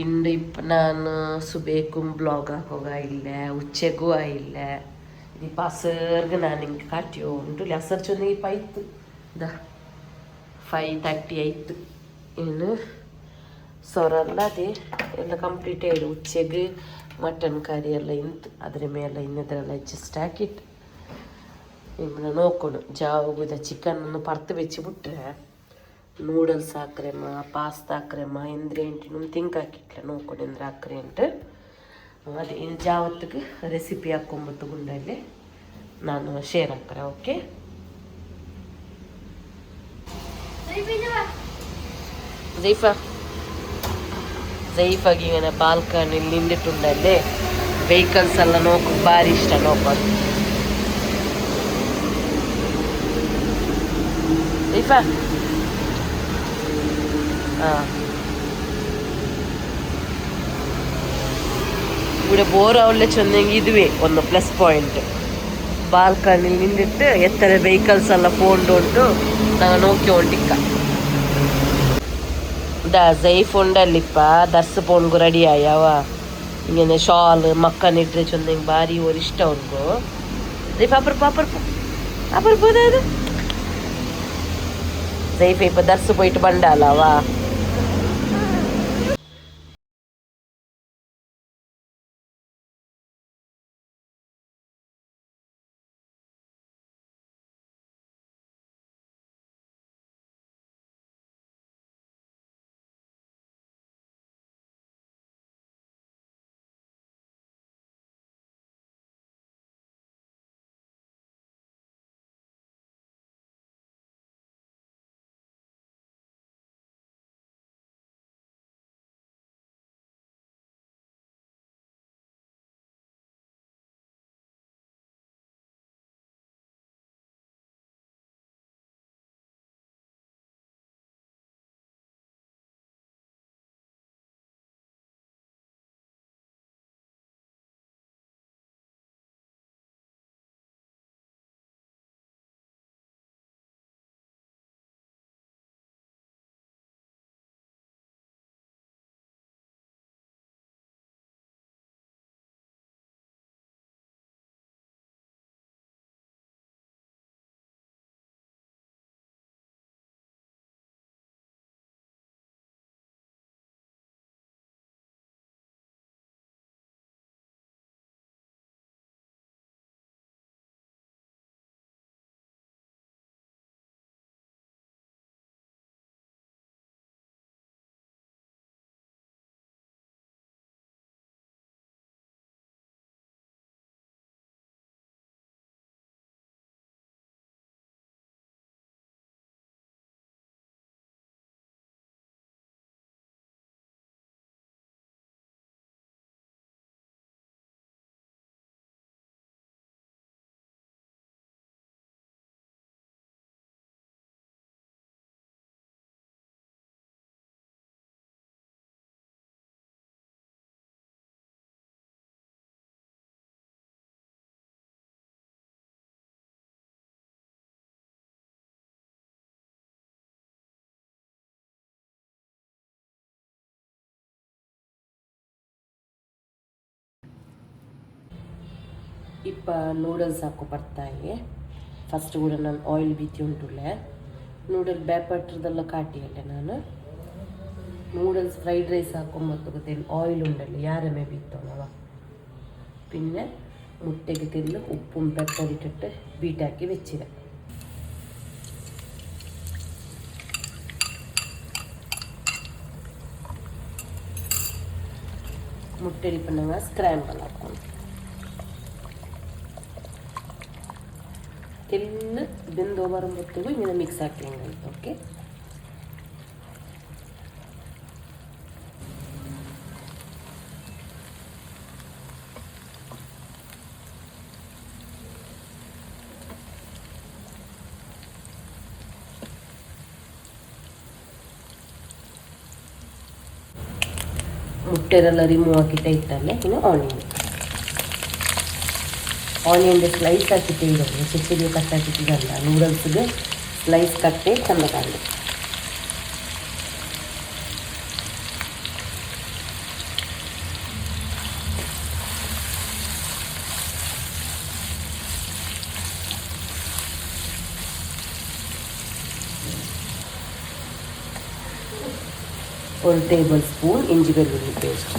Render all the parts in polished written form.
ಇಂಡು ಇಪ್ಪ ನಾನು ಸುಬೇಕು ಬ್ಲಾಗ್ ಹಾಕೋಗ ಇಲ್ಲ ಉಚ್ಚೆಗೂ ಇಲ್ಲ ಇದು ಪಸರ್ಗೆ ನಾನು ಹಿಂಗೆ ಕಾಟ್ಯೋ ಉಂಟು ಹಸರು ಚೊಂದಿ ಪೈತು ದ 5:30 ಆಯ್ತು ಇನ್ನು ಸೊರಲ್ಲ ಅದೇ ಎಲ್ಲ ಕಂಪ್ಲೀಟ್ ಆಯಿಡು ಉಚ್ಚೆಗೆ ಮಟನ್ ಕರಿ ಎಲ್ಲ ಇಂತು ಅದ್ರ ಮೇಲೆ ಇನ್ನದ್ರೆಲ್ಲ ಜಸ್ಟ್ ಹಾಕಿಟ್ಟು ಇನ್ನು ನೋಡ್ಕೊಂಡು ಜಾವುದ ಚಿಕನನ್ನು ಪರ್ತು ಬೆಚ್ಚಿಬಿಟ್ರೆ ನೂಡಲ್ಸ್ ಹಾಕ್ರೆಮ್ಮ ಪಾಸ್ತಾ ಹಾಕ್ರೆಮ್ಮ ಎಂದ್ರೆ ಎಂಟು ತಿಂಕ್ ಹಾಕಿಟ್ಲೆ ನೋಡ್ಕೊಂಡು ಎಂದ್ರೆ ಹಾಕ್ರೆ ಅಂಟು ಅದೇ ಇನ್ನು ಜಾವತ್ತಿಗೆ ರೆಸಿಪಿ ಹಾಕ್ಕೊಂಬತ್ತು ಗುಂಡಲ್ಲಿ ನಾನು ಶೇರ್ ಹಾಕ್ರೆ ಓಕೆ ಜೈಫಾಗಿ ಇವನ ಬಾಲ್ಕನಿ ನಿಂದಿಟ್ಟುಂಡಲ್ಲಿ ವೆಹಿಕಲ್ಸ್ ಎಲ್ಲ ನೋಡ್ಕೊಂಡು ಭಾರಿ ಇಷ್ಟ ನೋಡ್ಬೋದು ಜೈಫಾ ഇവിടെ ಬೋರವಲ್ಲೇ ಚೆಂದಂಗೆ ಇದುವೆ ಒಂದು ಪ್ಲಸ್ ಪಾಯಿಂಟ್ ಬಾಲ್ಕನಿ ನಿಂದಿಟ್ಟು ಎತ್ತರ ವೆಹಿಕಲ್ಸ್ ಎಲ್ಲ ಪೋಂಡುಂಟು ನಾವು ನೋಡ್ಕೊಂಡಿಕ್ಕ ಜೈಫ್ ಉಂಡಲ್ಲಿಪ್ಪ ದರ್ಸ ಪೋನ್ಗು ರೆಡಿ ಆಯವ ಹಿಂಗೆ ಶಾಲ್ ಮಕ್ಕನಿಟ್ರೆ ಚೆಂದಂಗೆ ಭಾರಿ ಓರ್ ಇಷ್ಟ ಅವ್ರಿಗೂ ಜೈಫ್ ಅಪರ್ போதாது ಜೈಫ್ ಇಪ್ಪ ದರ್ಸ போயிட்டு ಬಂಡಾಲವಾ ಇಪ್ಪ ನೂಡಲ್ಸ್ ಹಾಕೋ ಬರ್ತಾಯಿ ಫಸ್ಟ್ ಕೂಡ ನಾನು ಆಯಿಲ್ ಬೀತಿ ಉಂಟುಳ್ಳೆ ನೂಡಲ್ ಬ್ಯಾಪಟ್ರದೆಲ್ಲ ಕಾಟಿಯಲ್ಲೇ ನಾನು ನೂಡಲ್ಸ್ ಫ್ರೈಡ್ ರೈಸ್ ಹಾಕೊಂಬತ್ತು ಗೊತ್ತೇನು ಆಯಿಲ್ ಉಂಡಲ್ಲಿ ಯಾರಮೇ ಬೀತ್ತೋಣವ പിന്നെ മുട്ടയ്ക്ക് തിരിൽ ഉപ്പും പെപ്പറിട്ടിട്ട് ബീറ്റാക്കി വെച്ചിര മുട്ടരിപ്പുണ്ടെങ്കിൽ സ്ക്രാമ്പിൾ ആക്കണം തെല്ല് ಬೆಂದು ಬರುമ്പോഴത്തേಗೂ ഇങ്ങനെ ಮಿಕ್ಸ್ ಹಾಕಿಂಗ್ ಓಕೆ ಮುಟ್ಟೆರೆಲ್ಲ ರಿಮೂವ್ ಹಾಕಿಟ್ಟ ಇಟ್ಟಲ್ಲೇ ಇನ್ನು ಆನಿಯನ್ಗೆ ಸ್ಲೈಸ್ ಹಾಕಿಟ್ಟು ಇಡೋದು ಚಿಕ್ಕಗೆ ಕಟ್ ಹಾಕಿಟ್ಟಿದ್ದಲ್ಲ ನೂಡಲ್ಸ್ಗೆ ಸ್ಲೈಸ್ ಕಟ್ಟೆ ಚೆಂದ ಕಾಣಲಿ 1 ಟೇಬಲ್ ಸ್ಪೂನ್ ಇಂಜಿ ಬೆಳ್ಳುಳ್ಳಿ ಪೇಸ್ಟ್.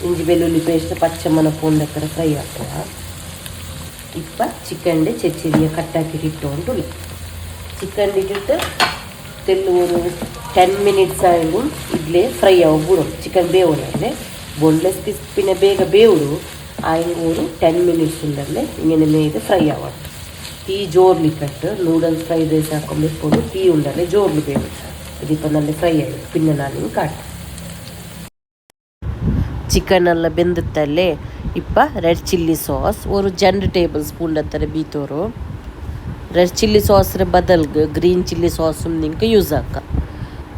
ಇಂಜಿ ಬೆಳ್ಳುಳ್ಳಿ ಪೇಸ್ಟ್ പച്ചമണം പോകുന്നത്ര ഫ്രൈ ആക്കുക. ഇപ്പം ചിക്കൻ്റെ ചെറിയ കട്ടാക്കിയിട്ട് ഇട്ടുകൊണ്ടുള്ളു. ചിക്കൻ ഇട്ടിട്ട് തെല്ല് ഒരു 10 മിനിറ്റ്സ് ആയെങ്കിലും ഇതിലേ ഫ്രൈ ആവും ಬಿಡು. ചിക്കൻ ಬೇವಣല്ലേ ബോൺലെസ് പീസ് പിന്നെ ಬೇಗ ಬೇವಡು ആയെങ്കിൽ ഒരു 10 മിനിറ്റ്സ് ഉണ്ടല്ലേ ഇങ്ങനെ മേത് ഫ്രൈ ആവണം. തീ ജോറിലിട്ടിട്ട് നൂഡിൽസ് ഫ്രൈഡ് റൈസ് ആക്കുമ്പോൾ ഇപ്പോൾ തീ ഉണ്ടല്ലേ ജോറിൽ ಬೇವು. ഇതിപ്പോൾ നല്ല ഫ്രൈ ആയി. പിന്നെ ನಾನು ಕಾಟ್ ಚಿಕನ್ ಎಲ್ಲ ಬೆಂದಿತ್ತಲ್ಲೇ ಇಪ್ಪ ರೆಡ್ ಚಿಲ್ಲಿ ಸಾಸ್ ഒരു 2 ടേബിൾ സ്പൂൺ ಹತ್ತಿರ ಬೀತೋರು. ರೆಡ್ ಚಿಲ್ಲಿ ಸಾಸ್ರ ಬದಲ್ಗೆ ಗ್ರೀನ್ ಚಿಲ್ಲಿ ಸಾസും നിങ്ങൾക്ക് യൂസ് ആക്കാം.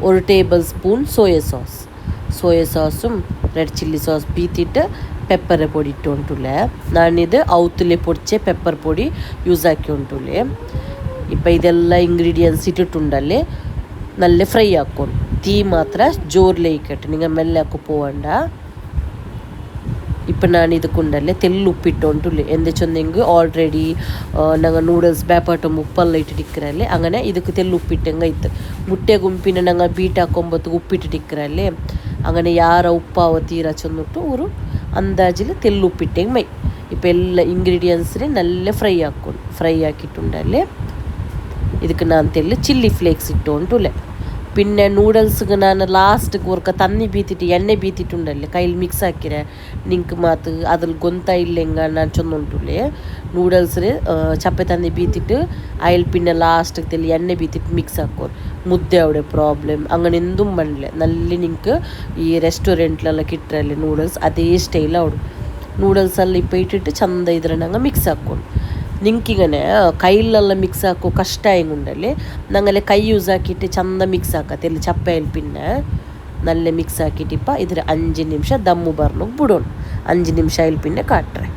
1 ടേബിൾ സ്പൂൺ സോയ സോസും ರೆಡ್ ಚಿಲ್ಲಿ ಸಾಸ್ ಬೀತಿಟ್ಟು ಪೆಪ್ಪರ್ പൊടി ഇട്ട് ಉಂಟುಲೆ. ನಾನಿದು ಔತುಲೆ പൊടിച്ച ಪೆಪ್ಪರ್ പൊടി ಯೂಸ್ ಹಾಕಿ ಉಂಟುಲೆ. ഇപ്പം ഇതെല്ലാം ഇൻഗ്രീഡിയൻസ് ഇട്ടിട്ടുണ്ടല്ലേ നല്ല ഫ്രൈ ആക്കും. തീ മാത്ര ജോറിലേക്കിട്ട് നിങ്ങൾ മെല്ലെ ആക്കി പോവണ്ട. ഇപ്പം ನಾನು ಇದಕ್ಕುಂಡಲ್ಲೇ ತೆಲ್ಲು ಉಪ್ಪಿಟ್ಟು ಉಂಟುಲ್ಲೆ ಎಂದೆ ಚೊಂದೆಂಗೆ ಆಲ್ರೆಡಿ ನಂಗೆ ನೂಡಲ್ಸ್ ಬ್ಯಾಪಾಟು ಉಪ್ಪೆಲ್ಲ ಇಟ್ಟಿಕ್ಕರಲ್ಲೇ അങ്ങനെ ಇದಕ್ಕೆ ತೆಲ್ಲು ಉಪ್ಪಿಟ್ಟಂಗೆ ಇತ್ತು. ಮುಟ್ಟೆ ಗುಂಪಿನ ನಂಗೆ ಬೀಟ್ ಹಾಕೊಂಬತ್ತು ಉಪ್ಪಿಟ್ಟಿಕ್ಕರಲ್ಲೇ അങ്ങനെ ಯಾರ ಉಪ್ಪಾವ ತೀರ ಚೊಂದಿಟ್ಟು ಅವರು ಅಂದಾಜಿൽ ತೆಲ್ಲು ಉಪ್ಪಿಟ್ಟಂಗೆ ಮೈ. ഇപ്പം എല്ലാ ഇൻഗ്രീഡിയൻസിനെ നല്ല ഫ്രൈ ആക്കിയിട്ടുണ്ടല്ലേ. ಇದಕ್ಕೆ ನಾನು ತೆಲ್ಲು ಚಿಲ್ಲಿ ಫ್ಲೇಕ್ಸ್ ಇಟ್ಟು ಉಂಟುಲ್ಲೆ. പിന്നെ നൂഡിൽസ്ക്ക് ഞാൻ ലാസ്റ്റ് ഓർക്ക തന്നി ബീത്തിട്ട് എണ്ണ ബീത്തിട്ടുണ്ടല്ലേ കയ്യിൽ മിക്സ് ಹಾಕಿರೆ ನಿಂಗೆ ಮಾತು ಅದ್ರಲ್ಲಿ ಗೊತ್ತಾಯಿಲ್ಲೆಂಗ ನಾನು ಚೊಂದುಂಟುಲೆ ನೂಡಲ್ಸ್ರೆ ಚಪ್ಪೆ ತಂದಿ ಬೀತಿಟ್ಟು ಅಯ್ಯಲ್ಲಿ പിന്നെ ലാസ്റ്റ് ತೆಲಿ ಎಣ್ಣೆ ಬೀತಿಟ್ಟು ಮಿಕ್ಸ್ ಹಾಕೋರು ಮುದ್ದೆ ಅವಡೆ ಪ್ರಾಬ್ಲಮ್ അങ്ങനെ എന്തും പണില്ല. നല്ല നിങ്ങൾക്ക് ഈ ರೆಸ್ಟೋರೆಂಟ್ಲೆಲ್ಲ കിട്ടറല്ലേ നൂഡിൽസ് അതേ സ്റ്റൈൽ ಅವಡು നൂഡിൽസെല്ലാം ഇപ്പം ഇട്ടിട്ട് ചന്ത ഇದ್ರನಂಗೆ ಮಿಕ್ಸ್ ಹಾಕ್ಕೊಂಡು നിങ്ങൾക്കിങ്ങനെ കയ്യിലെಲ್ಲ ಮಿಕ್ಸ್ ಹಾಕೋ ಕಷ್ಟ ಹೆಂಗುಂಡಲ್ಲಿ ನಂಗಲ್ಲೇ ಕೈ ಯೂಸ್ ಹಾಕಿಟ್ಟು ಚಂದ ಮಿಕ್ಸ್ ಹಾಕತ್ತೆ ಇಲ್ಲಿ ಚಪ್ಪೆಯಲ್ಲಿ പിന്നെ നല്ല ಮಿಕ್ಸ್ ಹಾಕಿಟ್ಟಿಪ್ಪ ಇದ್ರ 5 ನಿಮಿಷ ದಮ್ಮು ಬರ್ನೋಗಿ ಬಿಡೋಣ. 5 ನಿಮಿಷ ಇಲ್ಲಿ പിന്നെ ಕಾಟ್ರೆ.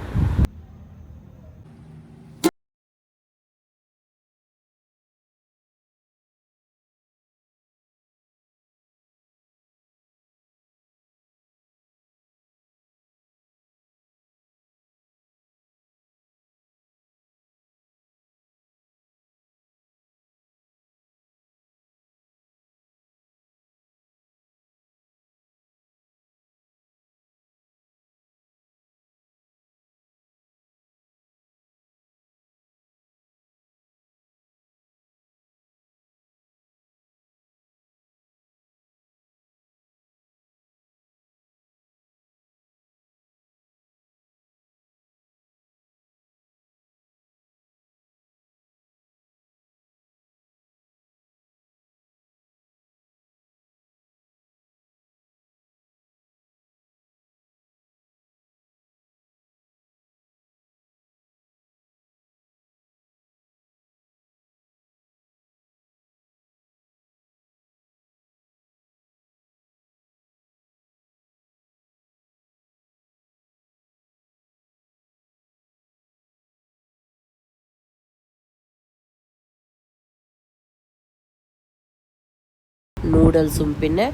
നൂഡിൽസും പിന്നെ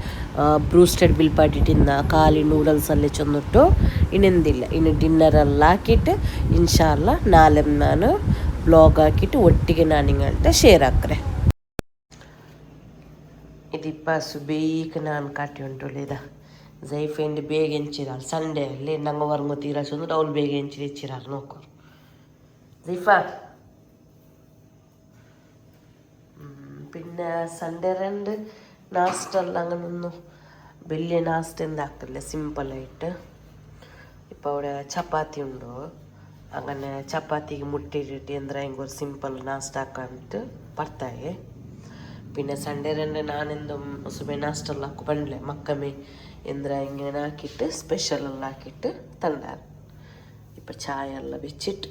ബ്രൂസ്റ്റഡ് ബിൽപ്പാട്ടിട്ടിന്ന കാലി നൂഡിൽസല്ലേ ചൊന്നിട്ടു ಇನ್ನೆಂದಿಲ್ಲ ಇನ್ನು ಡಿನ್ನರೆಲ್ಲ ಹಾಕಿಟ್ಟು ಇನ್ಶಾಲ್ಲ ನಾಳೆ ನಾನು ಬ್ಲಾಗ್ ಹಾಕಿಟ್ಟು ಒಟ್ಟಿಗೆ ನಾನು ನಿങ്ങളുടെ ಶೇರ್ ಹಾಕ್ರೆ. ഇതിപ്പ സുബൈക്ക് ನಾನು ಕಾಟಿ ಉಂಟುಳಿದ ಜೈಫೆಂಡ್ ಬೇಗ ಹೆಂಚಿರಾಲ್ ಸಂಡೇ ಅಲ್ಲಿ ನಂಗೆ ವರ್ಗು ತೀರಾಸೊಂದು ಅವ್ರು ಬೇಗ ಹೆಂಚಿರಾಲ್ ನೋಕೋರು ജൈഫാ. പിന്നെ സൺഡേ രണ്ട് നാസ്റ്റെല്ലാം അങ്ങനൊന്നും വലിയ നാസ്റ്റ് എന്താക്കില്ല സിമ്പിളായിട്ട്. ഇപ്പോൾ അവിടെ ചപ്പാത്തി ഉണ്ടോ അങ്ങനെ ചപ്പാത്തിക്ക് മുട്ടയിട്ടിട്ട് എന്തെങ്കിലും ഒരു സിമ്പിൾ നാസ്റ്റ് ആക്കാനിട്ട് ಬರ್ತಾಯಿ. പിന്നെ സൺഡേ രണ്ട് ನಾನೆಂದು ಸುಬೆ ನಾಷ್ಟೆಲ್ಲ ಹಾಕಿ ಬಂಡ್ಲೆ ಮಕ್ಕಮೇ ಎಂದ್ರ ഇങ്ങനെ ആക്കിയിട്ട് സ്പെഷ്യലെല്ലാം ആക്കിയിട്ട് തണ്ടാറ്. ഇപ്പം ചായ എല്ലാം വെച്ചിട്ട്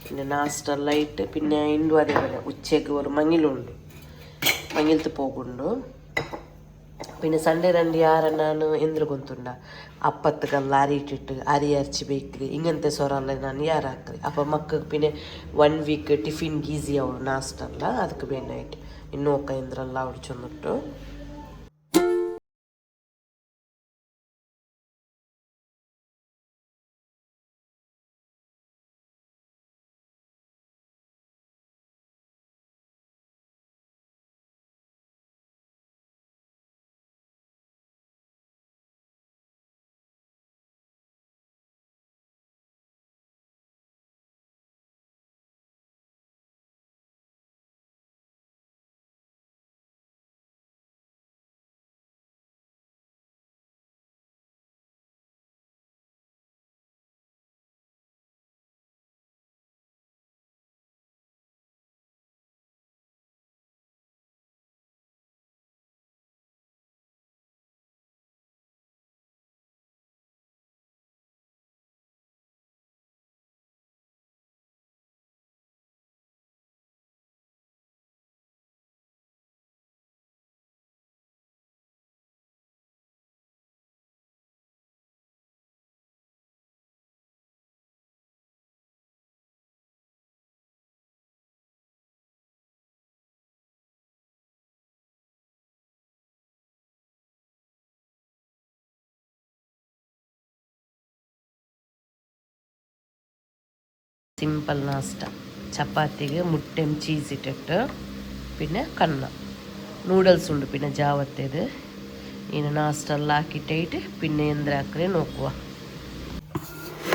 പിന്നെ നാസ്റ്റെല്ലാം ഇട്ട് പിന്നെ ಇಂಡು അതേപോലെ ഉച്ചയ്ക്ക് ഒരു മങ്ങിലുണ്ട് മങ്ങിലത്ത് പോകുന്നുണ്ട്. പിന്നെ സൺഡേ രണ്ട് ಯಾರ ನಾನು ಎಂದ್ರ ಗೊತ್ತುಂಡ ಅಪ್ಪತ್ತಗೆಲ್ಲ ಅರಿಟ್ಟಿಟ್ಟು ಅರಿ ಅರ್ಚಿ ಬೇಕ್ರಿ ಇಂಗಂತೆ ಸೊರಲ್ಲ ನಾನು ಯಾರು ಹಾಕ್ರಿ ಅಪ್ಪ ಮಕ್ಕಳು പിന്നെ 1 ವೀಕ್ ಟಿಫಿನ್ಗೆ ಈಸಿ ಅವಳು ನಾಷ್ಟಲ್ಲ ಅದಕ್ಕೆ ಬೇನಾಯ್ತು ಇನ್ನೂ ಇಂದ್ರಲ್ಲ ಅವಳು ಚೊಂದಿಟ್ಟು സിമ്പിൾ നാസ്ത ചപ്പാത്തിക്ക് മുട്ടയും ചീസ് ഇട്ടിട്ട് പിന്നെ കണ്ണ നൂഡിൽസ് ഉണ്ട് പിന്നെ ജാവത്തേത് ഇങ്ങനെ നാസ്ത എല്ലാം ആക്കിയിട്ടായിട്ട് പിന്നെ എന്തിനാക്കണേ നോക്കുക.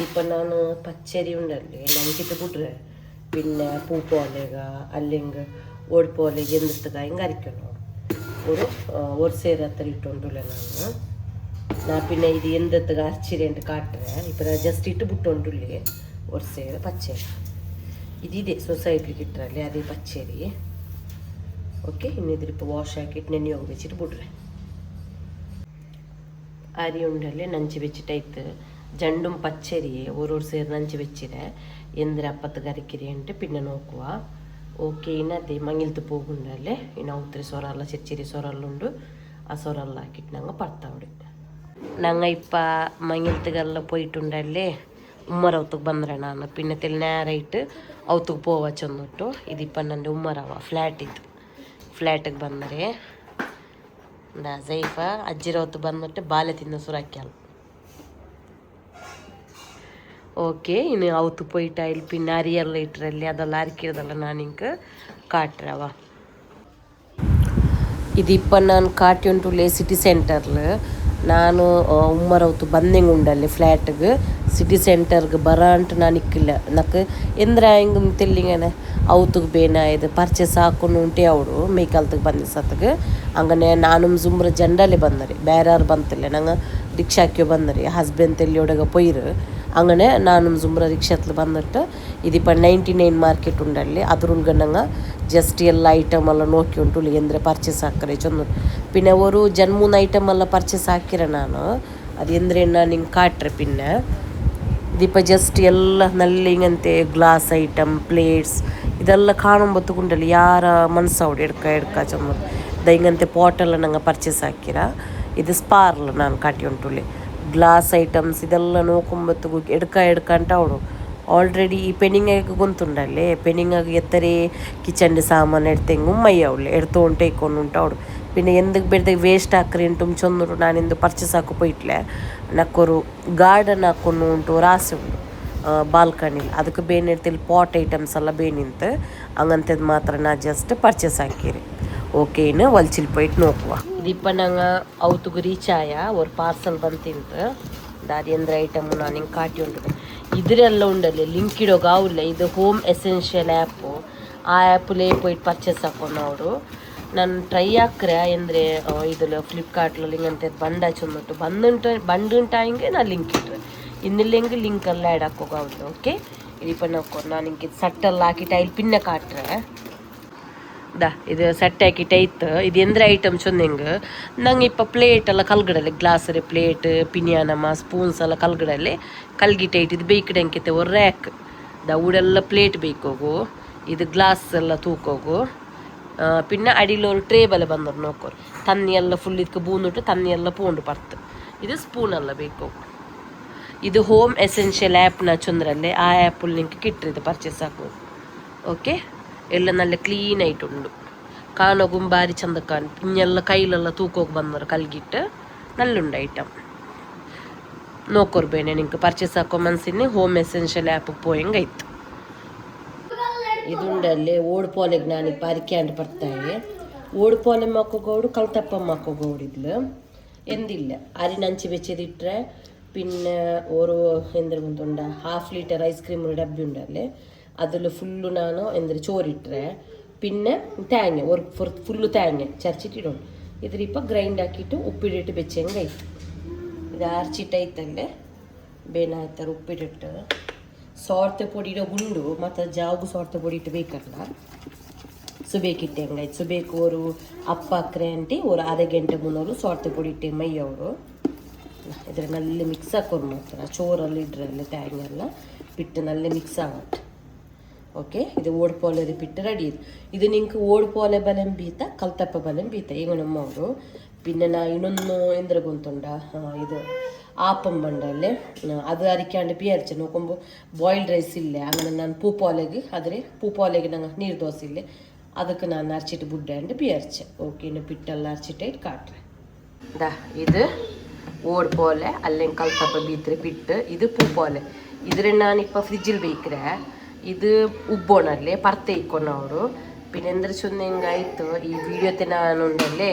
ഇപ്പം ನಾನು പച്ചരി ഉണ്ടല്ലേ ನನಗಿಟ್ಟು ಬಿಟ್ರೆ പിന്നെ പൂ പോലെಗ അല്ലെങ്കിൽ ಓಡ್ പോലെಗೆ ಎಂದಿರ್ತದಾಯಿಂಗೆ ಅರಿക്കണം ஒரு சேர் ಹತ್ರ ಇಟ್ಟುಂಡುಲ್ಲ ನಾನು പിന്നെ ಇದು ಎಂದತ್ತಗ ಅರ್ಚಿರಿ ಅಂತ ಕಾಟ್ರೆ ಇപ്പം ಜಸ್ಟ್ ಇಟ್ಟು ಬಿಟ್ಟುಂಡುಲ್ಲಿ ஒரு சேர் ಪಚ್ಚರಿ ಇದಿದೆ ಸೊಸೈಟಿಗೆ ಇಟ್ಟರಲ್ಲಿ ಅದೇ ಪಚ್ಚರಿ. ಓಕೆ ಇನ್ನಿದ್ರ ഇപ്പോൾ വാഷ് ആക്കിയിട്ട് ನೆನೆ ಹೋಗಿ വെച്ചിട്ട് ಬಿಡ್ರೆ അരി ഉണ്ടല്ലേ നഞ്ചി വെച്ചിട്ടായിട്ട് ജണ്ടും പച്ചരിയെ ഒരു സേർ നഞ്ചി വെച്ചിരെ എന്തിന് അപ്പത്ത് കറിക്കിരിയിട്ട് പിന്നെ നോക്കുക. ഓക്കെ ഇനി അതേ മങ്ങിലത്ത് പോകുന്നുണ്ടല്ലേ ഇനി ഒത്തിരി സൊറല്ല ചെറിയ സൊറല്ലുണ്ട് ആ സൊറല്ല ആക്കിയിട്ട് ഞങ്ങൾ പർത്താവിടെ ഞങ്ങൾ ഇപ്പം മങ്ങിലത്തുകെല്ലാം പോയിട്ടുണ്ടല്ലേ ഉമ്മറവത്തേക്ക് ಬಂದ್ರೆ ನಾನು പിന്നെ തെൽ നേരായിട്ട് ಅವತ್ತಿಗೆ പോവാ ചെന്നിട്ടു. ഇതിപ്പം എൻ്റെ ഉമ്മറവ ಫ್ಲ್ಯಾಟಿಗೆ ಬಂದರೆ ಜೈಫ ಅಜ್ಜಿರವತ್ತು ಬಂದ್ಬಿಟ್ಟು ಬಾಲ್ಯ ತಿಂದ ಸುರಾಕ್ಯಾಲ. ಓಕೆ ಇನ್ನು ಅವತ್ತು പോയിട്ട് അതിൽ പിന്നെ അരിയെല്ലാം ഇട്ടല്ലേ അതെല്ലാം അരക്കിയതെല്ലാം ನಾನು ಹಿಂಗೆ ಕಾಟ್ರವ. ഇതിപ്പം ನಾನು ಕಾಟಿ ಉಂಟುಲ್ಲೇ ಸಿಟಿ ಸೆಂಟರ್ಲ್ ನಾನು ಉಮ್ಮರವತ್ತು ಬಂದೆಂಗೆ ಉಂಡಲ್ಲಿ ಫ್ಲ್ಯಾಟ್ಗೆ ಸಿಟಿ ಸೆಂಟರ್ಗೆ ಬರಂಟು ನಾನು ಇಕ್ಕಿಲ್ಲ ನಕ್ಕೆ ಎಂದ್ರೆ ಹಿಂಗೆ ತೆಲ್ಲಿಂಗನೆ ಅವತ್ತಿಗೆ ಬೇನಾಯ್ದು ಪರ್ಚೇಸ್ ಹಾಕೊಂಡು ಉಂಟೆ ಅವಳು ಮೇಕಲ್ತಿಗೆ ಬಂದ ಸತ್ಗೆ ಹಂಗನೆ ನಾನು ಸುಮ್ರ ಜಂಡಲ್ಲಿ ಬಂದರಿ ಬೇರೆ ಯಾರು ಬಂತಿಲ್ಲ ನಂಗೆ ರಿಕ್ಷಾಕ್ಕೆ ಬಂದರಿ ಹಸ್ಬೆಂಡ್ ತೆಲ್ಲಿಯೊಳಗೆ ಪೊಯ್ರು അങ്ങനെ ನಾನು സുമ്ര റിക്ഷത്തിൽ വന്നിട്ട് ഇതിപ്പോൾ 99 മാർക്കറ്റ് ഉണ്ടല്ലേ അതിലുള്ള ഞങ്ങൾ ജസ്റ്റ് ಎಲ್ಲ ಐಟಮ್ ಎಲ್ಲ നോക്കി ಉಂಟು ಎಂದ್ರೆ ಪರ್ಚೇಸ್ ಹಾಕ್ರೆ ಚಂದ പിന്നെ ഒരു 2-3 ಐಟಮ್ ಎಲ್ಲ ಪರ್ಚೇಸ್ ಹಾಕಿರೆ ನಾನು ಅದು ಎಂದ್ರೆ ನಾನು ಹಿಂಗೆ ಕಾಟ್ರೆ പിന്നെ ഇതിപ്പോൾ ജസ്റ്റ് ಎಲ್ಲ നല്ല ഇങ്ങനത്തെ ഗ്ലാസ് ಐಟಮ್ ಪ್ಲೇಟ್ಸ್ ಇದೆಲ್ಲ കാണുമ്പോഴത്തേക്കുണ്ടല്ലോ ಯಾರ ಮನಸ್ಸವ್ಡು ಎಡ್ಕ ಚಂದ ಇದಂಗಂತೆ ಪಾಟೆಲ್ಲ ನಂಗೆ ಪರ್ಚೇಸ್ ಹಾಕಿರ ಇದು ಸ್ಪಾರ್ಲ್ ನಾನು ಕಾಟಿ ಉಂಟುಲ್ಲಿ ಗ್ಲಾಸ್ ಐಟಮ್ಸ್ ಇದೆಲ್ಲ ನೋಕೊಂಬತ್ತು ಎಡ್ಕ ಅವಳು ಆಲ್ರೆಡಿ ಈ ಪೆನಿಂಗಾಗಿ ಗೊಂತುಂಡಲ್ಲೇ ಪೆನಿಂಗಾಗಿ ಎತ್ತರೆ ಕಿಚನ್ ಸಾಮಾನು ಎಡ್ತೆಂಗೆ ಉಮ್ಮಯ್ಯ ಅವಳು ಎಡ್ತು ಉಂಟು ಇಕ್ಕೊಂಡು ಉಂಟು ಅವಳು പിന്നെ എന്തൊക്കെ ಬೆಡ್ದಾಗ ವೇಸ್ಟ್ ಹಾಕ್ರಿ ಉಂಟು ಚಂದ್ರು ನಾನಿಂದು ಪರ್ಚೇಸ್ ಹಾಕೋ പോയിട്ടില്ല ನಕ್ಕೊರು ಗಾರ್ಡನ್ ಹಾಕೊಂಡು ಉಂಟು ರಾಸೆ ಉಂಟು ಬಾಲ್ಕನಿಲಿ ಅದಕ್ಕೆ ಬೇನೆ ಇರ್ತಿಲ್ಲ ಪಾಟ್ ಐಟಮ್ಸ್ ಎಲ್ಲ ಬೇನಿಂತು ಹಂಗಂತದ್ದು ಮಾತ್ರ ನಾ ಜಸ್ಟ್ ಪರ್ಚೇಸ್ ಹಾಕಿರಿ. ಓಕೆ ಇನ್ನು ಹೊಲ್ಚಿಲ್ போயிட்டு ನೋಕುವ. ഇതിപ്പോൾ ഞങ്ങൾ ഔത്തുക്ക് റീച്ച് ആയ ഒരു പാർസൽ ಬಂತಿಂತು ದಾರಿ ಅಂದ್ರೆ ಐಟಮ್ ನಾನು ಹಿಂಗೆ ಕಾಟಿ ಉಂಟು ಇದರೆಲ್ಲ ಉಂಡಲ್ಲಿ ಲಿಂಕ್ ಇಡೋಕೆ ಆವಿಲ್ಲ. ಇದು ಹೋಮ್ ಎಸೆನ್ಷಿಯಲ್ ಆ್ಯಪು ಆ ಆ್ಯಪಲ್ಲೇ போயிட்டு ಪರ್ಚೇಸ್ ಹಾಕೊಂಡು ಅವರು ನಾನು ಟ್ರೈ ಹಾಕ್ರೆ ಅಂದರೆ ಇದಿಲ್ಲ ಫ್ಲಿಪ್ಕಾರ್ಟ್ಲ ಹಿಂಗಂತ ಬಂಡ ಚಂದಿಟ್ಟು ಬಂದುಂಟ ಹಿಂಗೆ ನಾನು ಲಿಂಕ್ ಇಟ್ರೆ ಇನ್ನಿಲ್ಲೆಂಗೆ ಲಿಂಕಲ್ಲಿ ಆ್ಯಡ್ ಹಾಕೋಗಾವಿಲ್ಲ. ಓಕೆ ഇതിപ്പോൾ ನಾನು ಹಿಂಗೆ ಸಟ್ಟೆಲ್ಲ ಹಾಕಿಟ್ಟು ಅಲ್ಲಿ ಪಿನ್ನ ಕಾಟ್ರೆ ಇದು ಸೆಟ್ ಹಾಕಿಟ್ಟೈತು ಇದು ಎಂದ್ರೆ ಐಟಮ್ ಚಂದಂಗೆ ನಂಗೆ ಇಪ್ಪ ಪ್ಲೇಟ್ ಎಲ್ಲ ಕಲ್ಗಡಲ್ಲಿ ಗ್ಲಾಸರಿ ಪ್ಲೇಟ್ ಪಿನಿಯಾನಮ್ಮ ಸ್ಪೂನ್ಸ್ ಎಲ್ಲ ಕಲ್ಗಡಲ್ಲಿ ಕಲ್ಗಿಟ್ಟೈಟ್ ಇದು ಬೇಯ್ಕಡೆಂಕಿತ್ತೆ ಒಂದು ರ್ಯಾಕ್ ಊಡೆಲ್ಲ ಪ್ಲೇಟ್ ಬೇಕೋಗು ಇದು ಗ್ಲಾಸ್ ಎಲ್ಲ ತೂಕೋಗು പിന്നെ അടിയിലൊരു ട്രേ പോലെ ಬಂದರು ನೋಕೋರು ತನ್ನಿ ಎಲ್ಲ ಫುಲ್ ಇದಕ್ಕೆ ಬೂಂದುಟ್ಟು ತನ್ನಿ ಎಲ್ಲ ಪೂಂಡು ಬರ್ತು ಇದು ಸ್ಪೂನೆಲ್ಲ ಬೇಕು. ಇದು ಹೋಮ್ ಎಸೆನ್ಷಿಯಲ್ ಆ್ಯಪ್ನ ಚಂದ್ರಲ್ಲಿ ಆ ಆ್ಯಪಲ್ಲಿ ನಿಂಗೆ കിട്ടിയത് ಪರ್ಚೇಸ್ ಹಾಕೋದು. ಓಕೆ ಎಲ್ಲ നല്ല ಕ್ಲೀನ್ ആയിട്ടുണ്ട് കാണും ഭാരി ചന്ത കാണും പിന്നെല്ലാം കയ്യിലെല്ലാം തൂക്കമൊക്കെ ಬಂದರು കൽകിട്ട് നല്ലുണ്ട് ഐറ്റം നോക്കോർಬೇನೆ ನಿಂಗೆ ಪರ್ಚೇಸ್ ಹಾಕೋ ಮನಸ್ಸಿನ ಹೋಮ್ ಎಸೆನ್ಷಿಯಲ್ ಆ್ಯಪಿಗೆ പോയെಂಗಾಯ್ತು. ಇದುಂಡಲ್ಲೇ ಓಡ್ಪೋಲೆಗೆ ನಾನು ಇಪ್ಪ ಅರಿಕ್ಯಾಂಡು ಬರ್ತಾಯಿ ಓಡ್ಪೋಲೆ ಮಾಕೋಗೋಡು ಕಲ್ತಪ್ಪ ಮಾಕೋಗೋಡು ಇದ್ಲು ಎಂದಿಲ್ಲ ಅರಿ ನಂಚಿ ಬೆಚ್ಚದಿಟ್ಟರೆ പിന്നെ ഒരു എന്തൊരു മുന്തുണ്ട 1/2 ലീറ്റർ ഐസ്ക്രീം ഡಬ್ಬി ഉണ്ടല്ലേ അതിൽ ഫുള്ള് ನಾನು ಎಂದರೆ ചോറിಟ್ಟರೆ പിന്നെ തേങ്ങ ഒരു ഫുള്ള് തേങ്ങ ചരച്ചിട്ടിടും ഇതിലിപ്പോൾ ഗ്രൈൻഡ് ആക്കിയിട്ട് ഉപ്പിട്ടിട്ട് വെച്ചെങ്കാಯ್ತು. ಇದು ಅರ್ಚಿಟ್ಟೈತಲ್ಲೇ ಬೇನಾಯ್ತಾರೆ ಉಪ್ಪಿಟ್ಟಿಟ್ಟು ಸೋರ್ತೆ ಪೊಡಿರೋ ಗುಂಡು ಮತ್ತು ಜಾಗು ಸೋರ್ತೆ ಪೊಡಿ ಇಟ್ಟು ಬೇಕಲ್ಲ ಸುಬೇಕಿಟ್ಟೆ ಹೆಂಗಾಯ್ತು ಸುಬೇಕು ಅವರು ಅಪ್ಪ ಹಾಕ್ರೆ ಅಂಟಿ ஒரு ಅರ್ಧ ಗಂಟೆ ಮುನ್ನೋರು ಸೋರ್ತೆ ಪೊಡಿ ಇಟ್ಟೆ ಮೈಯವರು ಇದ್ರ നല്ല ಮಿಕ್ಸ್ ಹಾಕೋರು ಮಾತ್ರ ചോറಲ್ಲಿ ಇಡ್ರಲ್ಲೇ ತೇಂಗೆಲ್ಲ ಬಿಟ್ಟು നല്ല ಮಿಕ್ಸ್ ಆಗತ್ತೆ. ಓಕೆ ಇದು ಓಡ್ಪೋಲೆ ಬಿಟ್ಟು ರೆಡಿ ಇದು ನಿಂಗೆ ಓಡ್ಪೋಲೆ ಬಲಂ ಬೀತ ಕಲ್ತಪ್ಪ ಬಲಂ ಬೀತ ಈಗ ನಮ್ಮವರು പിന്നെ ನಾ ಇನ್ನೊಂದು ಎಂದ್ರೆ ಗೊತ್ತುಂಡ ಇದು ಆಪಂ ಬಂಡಲ್ಲೇ ಅದು ಅರಿಕ್ಯಾಂಡು ಬಿಯರ್ಚೆ ನೋಕೊಂಬು ಬಾಯ್ಲ್ಡ್ ರೈಸ್ ಇಲ್ಲೇ അങ്ങനെ ನಾನು ಪೂಪೋಲೆಗೆ ನಂಗೆ ನೀರು ದೋಸೆ ಇಲ್ಲೇ ಅದಕ್ಕೆ ನಾನು ಅರ್ಚಿಟ್ಟು ಬುಡ್ಡೆ ಅಂಡು ಬಿಯರ್ಚೆ. ಓಕೆ ಇನ್ನು ಪಿಟ್ಟೆಲ್ಲ ಅರ್ಚಿಟ್ಟು ಕಾಟ್ರೆ ಇದು ಓಡ್ಪೋಲೆ ಅಲ್ಲೆಂಗೆ ಕಲ್ತಪ್ಪ ಬೀತ್ರೆ ಪಿಟ್ಟು ಇದು ಪೂಪೋಲೆ ಇದ್ರೆ ನಾನಿಪ್ಪ ಫ್ರಿಜ್ಜಿಲ್ ಬೇಯ್ಕ್ರೆ ഇത് ഉബ്ബോണല്ലേ പർത്തേക്കൊന്നവರು പിന്നെ എന്താ ചൊന്നെങ്കാಯ್ತು ಈ ವಿಡಿಯೋತೆ ನಾನುಂಡಲ್ಲೇ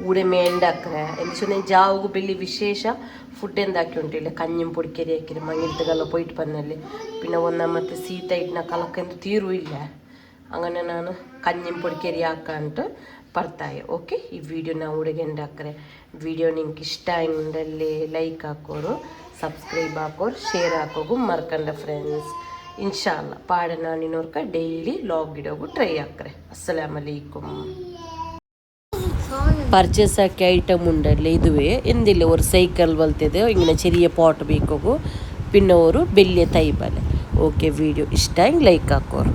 ಊಡೆ ಮೇಂಡಾಕ್ರೆ ಎಂದು ಚೊನ್ನೆ ಜಾವುಗು ಬೆಲ್ಲಿ ವಿಶೇಷ ಫುಡ್ ಎಂದಾಕಿ ಉಂಟಿಲ್ಲ ಕഞ്ഞിയും പൊടിക്കരി ಹಾಕಿರಿ ಮಂಗಿಲ್ತಗೆಲ್ಲ ಪೋಯ್ಟ್ ಬಂದಲ್ಲಿ പിന്നെ ಒನ್ನ ಮತ್ತೆ ಸೀತ ಇಟ್ನ ಕಲಕ್ಕೆಂದು ತೀರು ಇಲ್ಲ അങ്ങനെ ನಾನು കഞ്ഞിയും പൊടിക്കരി ಹಾಕಂಟು ಬರ್ತಾಯಿ ಓಕೆ ಈ ವಿಡಿಯೋ ನಾವು ಹುಡುಗೆಂಡಾಕ್ರೆ ವಿಡಿಯೋ ನಿಂಗೆ ಇಷ್ಟ ಆಯಿಂದಲ್ಲೇ ಲೈಕ್ ಹಾಕೋರು ಸಬ್ಸ್ಕ್ರೈಬ್ ಹಾಕೋರು ಶೇರ್ ಹಾಕೋಗು ಮರ್ಕಂಡ ಫ್ರೆಂಡ್ಸ್ ಇನ್ಶಾಲ್ಲ ಪಾಡ ನಾನಿನೋರ್ಕ ಡೈಲಿ ಲಾಗ್ ಇಡೋಗು ಟ್ರೈ ಹಾಕ್ರೆ ಅಸ್ಸಲಾಮ್ ಅಲೈಕುಮ್ ಪರ್ಚೇಸ್ ಆಕಿ ಐಟಮ್ ಉಂಡಲ್ಲ ಇದುವೇ ಎಂದಿಲ್ಲ ಒಂದು ಸೈಕಲ್ ಬಲ್ತಿದೆ ಇಂಗಿನ ಚೆರಿಯ ಪಾಟ್ ಬೇಕೋಗು ಪಿನ್ನ ಅವರು ಬೆಳ್ಳಿಯ ತೈಬಲೆ ಓಕೆ ವಿಡಿಯೋ ಇಷ್ಟ ಲೈಕ್ ಹಾಕೋರು